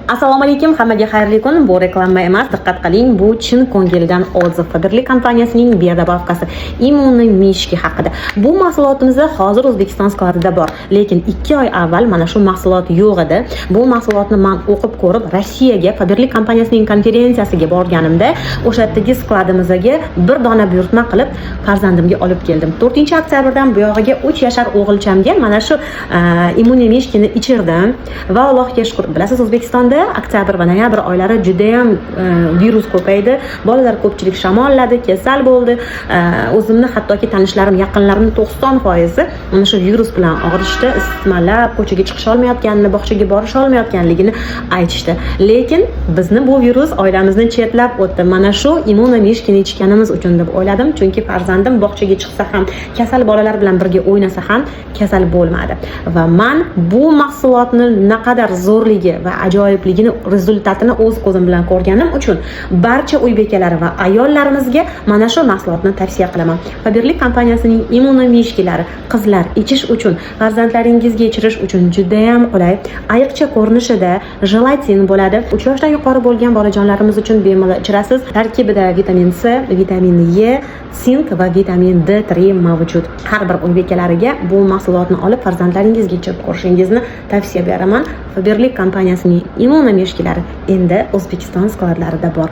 Assalomu alaykum, hammaga xayrli kun. Bu reklama emas, diqqat qiling, bu chin ko'ngildan odziq. Faberlic kompaniyasining biodobavkasi immunomishki haqida. Bu mahsulotimiz hozir O'zbekiston skladida bor, lekin 2 oy avval mana shu mahsulot yo'q edi. Bu mahsulotni men o'qib ko'rib, Rossiyaga Faberlic kompaniyasining konferensiyasiga borganimda, o'sha yerdagi skladimizga bir dona buyurtma qilib farzandimga olib keldim. 4-oktyabrdan bu yog'iga 3 yashar o'g'ilchamga mana shu immunomishkini ichirdim va Allohga shukr. Bilasiz, O'zbekistonda oktyabr va noyabr oylari juda ham virus ko'paydi. Bolalar ko'pchilik shamolladi, kasal bo'ldi. O'zimni hattoki tanishlarim, yaqinlarimning 90% mana shu virus bilan og'rishdi, isitmalab, ko'chaga chiqisha olmayotganini, bog'chaga borisha olmayotganligini aytishdi. Lekin bizni bu virus oilamizni chetlab o'tdi. Mana shu immunomishkini ichganimiz uchun deb o'yladim, chunki farzandim bog'chaga chiqsa ham, kasal bolalar bilan birga o'ynasa ham kasal bo'lmadi. Va men bu mahsulotni naqadar zo'rligi va ajoyibligini, rezultatini o'z ko'zim bilan ko'rganim uchun barcha uy bekalari va ayollarimizga mana shu mahsulotni tavsiya qilaman. Faberlic kompaniyasining immunomishkilari qizlar ichish uchun, farzandlaringizga ichirish uchun juda ham qulay. Ayiqcha ko'rinishida jelatin bo'ladi. 3 yoshdan yuqori bo'lgan bolajonlarimiz uchun bemalol ichirasiz. Tarkibida vitamin C, vitamin E, sink va vitamin D3 mavjud. Har bir uy bekalariga bu mahsulotni olib farzandlaringizga ichirib ko'rishingizni tavsiya beraman. Faberlic kompaniyasining immunomishkilari endi O'zbekiston skladlarida bor.